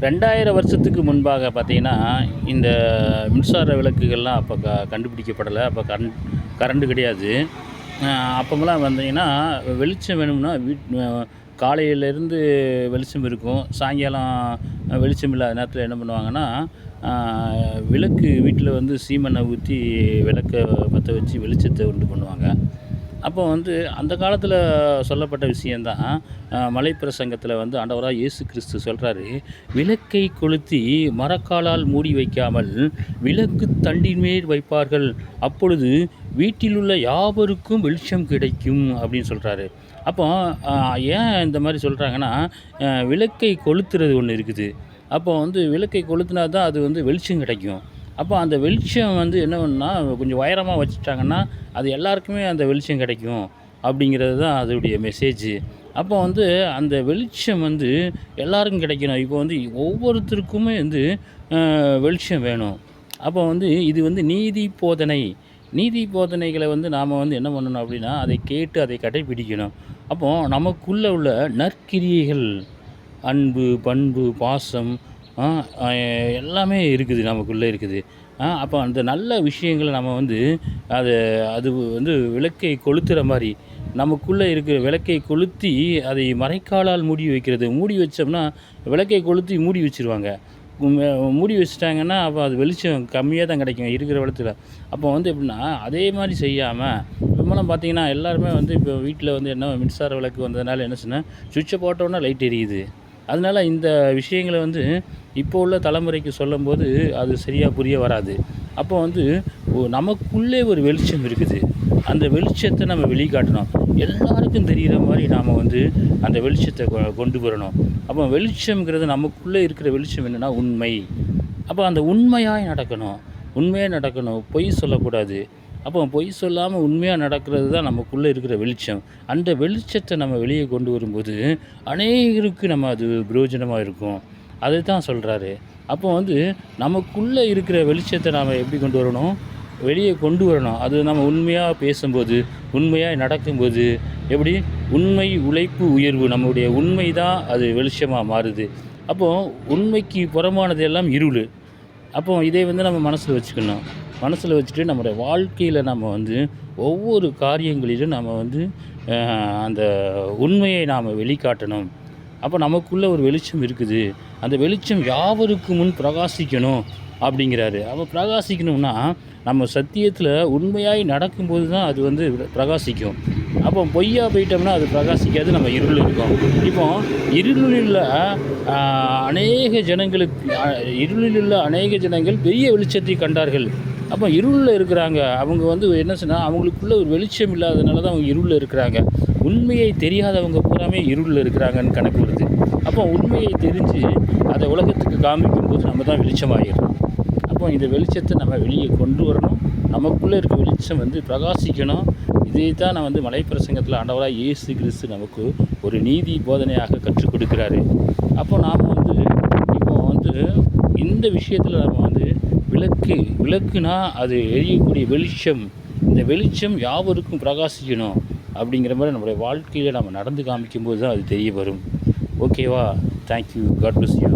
2000 வருஷத்துக்கு முன்பாக பார்த்தீங்கன்னா, இந்த மின்சார விளக்குகள்லாம் அப்போ கண்டுபிடிக்கப்படலை. அப்போ கரண்டு கிடையாது. அப்போலாம் வந்தீங்கன்னா, வெளிச்சம் வேணும்னா காலையிலேருந்து வெளிச்சம் இருக்கும். சாயங்காலம் வெளிச்சம் இல்லாத நேரத்தில என்ன பண்ணுவாங்கன்னா, விளக்கு வீட்டில வந்து சீமெண்ணெய் ஊத்தி விளக்க பத்த வச்சு வெளிச்சத்த உண்டு பண்ணுவாங்க. அப்போ வந்து அந்த காலத்தில் சொல்லப்பட்ட விஷயந்தான். மலைப்பிரசங்கத்தில் வந்து ஆண்டவராக இயேசு கிறிஸ்து சொல்கிறாரு, விளக்கை கொளுத்தி மரக்காலால் மூடி வைக்காமல் விளக்கு தண்டின் மேல் வைப்பார்கள், அப்பொழுது வீட்டிலுள்ள யாவருக்கும் வெளிச்சம் கிடைக்கும் அப்படின்னு சொல்கிறாரு. அப்போ ஏன் இந்த மாதிரி சொல்கிறாங்கன்னா, விளக்கை கொளுத்துறது ஒன்று இருக்குது. அப்போ வந்து விளக்கை கொளுத்துனா தான் அது வந்து வெளிச்சம் கிடைக்கும். அப்போ அந்த வெளிச்சம் வந்து என்ன பண்ணுன்னா, கொஞ்சம் உயரமா வச்சுட்டாங்கன்னா, அது எல்லாருக்குமே அந்த வெளிச்சம் கிடைக்கும் அப்படிங்கிறது தான் அதோடைய மெசேஜு. அப்போ வந்து அந்த வெளிச்சம் வந்து எல்லாருக்கும் கிடைக்கணும். இப்போ வந்து ஒவ்வொருத்தருக்குமே வந்து வெளிச்சம் வேணும். அப்போ வந்து இது வந்து நீதி போதனை. நீதி போதனைகளை வந்து நாம வந்து என்ன பண்ணணும் அப்படின்னா, அதை கேட்டு அதை கடைப்பிடிக்கணும். அப்போ நமக்குள்ள உள்ள நற்கிரியைகள், அன்பு, பண்பு, பாசம் ஆ அ எல்லாமே இருக்குது, நமக்குள்ளே இருக்குது. அப்போ அந்த நல்ல விஷயங்கள நம்ம வந்து அது அது வந்து விளக்கை கொளுத்துற மாரி, நமக்குள்ளே இருக்கிற விளக்கை கொளுத்தி அதை மரைக்காலால் மூடி வைக்கிறது. மூடி வச்சோம்னா, விளக்கை கொளுத்தி மூடி வச்சுருவாங்க. மூடி வச்சுட்டாங்கன்னா, அப்போ அது வெளிச்சம் கம்மியா தான் கிடைக்கும் இருக்கிற இடத்துல. அப்போ வந்து எப்படின்னா, அதே மாரி செய்யாம, இப்போலாம் பார்த்தீங்கன்னா, எல்லாருமே வந்து இப்போ வீட்ல வந்து என்ன மின்சார விளக்கு வந்ததுனால என்ன சொன்னா, சுவிட்ச போட்டோனே லைட் எரியுது. அதனால இந்த விஷயங்கள வந்து இப்போ உள்ள தலைமுறைக்கு சொல்லும்போது, அது சரியா புரிய வராது. அப்போ வந்து நமக்குள்ளே ஒரு வெளிச்சம் இருக்குது. அந்த வெளிச்சத்த நம்ம வெளிக்காட்டணும். எல்லாருக்கும் தெரியிற மாரி நாம வந்து அந்த வெளிச்சத்த கொண்டு வரணும். அப்போ வெளிச்சம்ங்கிறது நமக்குள்ளே இருக்கிற வெளிச்சம் என்னன்னா உண்மை. அப்போ அந்த உண்மையாய் நடக்கணும். உண்மையா நடக்கணும். பொய் சொல்லக்கூடாது. அப்போ பொய் சொல்லாம உண்மையா நடக்கிறது தான் நமக்குள்ளே இருக்கிற வெளிச்சம். அந்த வெளிச்சத்த நம்ம வெளிய கொண்டு வரும்போது, அநேகருக்கு நம்ம அது பிரயோஜனமா இருக்கும். அதுதான் சொல்றாரு. அப்போ வந்து நமக்குள்ளே இருக்கிற வெளிச்சத்த நாம எப்படி கொண்டு வரணும்? வெளிய கொண்டு வரணும். அது நம்ம உண்மையா பேசும்போது, உண்மையா நடக்கும்போது, எப்படி உண்மை, உழைப்பு, உயர்வு, நம்முடைய உண்மை தான் அது வெளிச்சமா மாறுது. அப்போ உண்மைக்கு புறம்பானது எல்லாம் இருளு. அப்போ இதை வந்து நம்ம மனசில வச்சுக்கணும். மனசில வச்சுட்டு நம்முடைய வாழ்க்கையில நம்ம வந்து ஒவ்வொரு காரியங்களிலும் நம்ம வந்து அ அந்த உண்மையை நாம வெளிக்காட்டணும். அப்போ நமக்குள்ள ஒரு வெளிச்சம் இருக்குது. அந்த வெளிச்சம் யாவருக்கு முன் பிரகாசிக்கணும் அப்படிங்கிறாரு. அப்போ பிரகாசிக்கணும்னா, நம்ம சத்தியத்தில உண்மையாய் நடக்கும்போது தான் அது வந்து பிரகாசிக்கும். அப்போ பொய்யா போயிட்டோம்னா அது பிரகாசிக்காது. நம்ம இருள்ல இருக்கோம். இப்போ இருளில் உள்ள அ அநேக ஜனங்களுக்கு இருளில் உள்ள அநேக ஜனங்கள் பெரிய வெளிச்சத்தை கண்டார்கள். அப்போ இருள்ல இருக்கிறாங்க. அவங்க வந்து என்ன சொன்னா, அவங்களுக்குள்ள ஒரு வெளிச்சம் இல்லாதனால தான் அவங்க இருள்ல இருக்கிறாங்க. உண்மையை தெரியாதவங்க பூராமே இருள்ல இருக்கிறாங்கன்னு கணக்கு வருது. அப்போ உண்மையை தெரிஞ்சு அத உலகத்துக்கு காமிக்கும்போது நம்ம தான் வெளிச்சமாயிர்றோம். அப்போ இந்த வெளிச்சத்த நம்ம வெளிய கொண்டு வரணும். நமக்குள்ள இருக்க வெளிச்சம் வந்து பிரகாசிக்கணும். இதை தான் நான் வந்து மலைப்பிரசங்கத்தில ஆண்டவராக இயேசு கிறிஸ்து நமக்கு ஒரு நீதி போதனையாக கற்றுக் கொடுக்கிறாரு. அப்போ நாம வந்து இப்போ வந்து இந்த விஷயத்தில நம்ம வந்து விளக்குனா அது எரியக்கூடிய வெளிச்சம். இந்த வெளிச்சம் யாவருக்கும் பிரகாசிக்கணும் அப்படிங்கிற மாரி நம்முடைய வாழ்க்கையில நம்ம நடந்து காமிக்கும்போது தான் அது தெரிய வரும். ஓகேவா? Thank you. God bless you.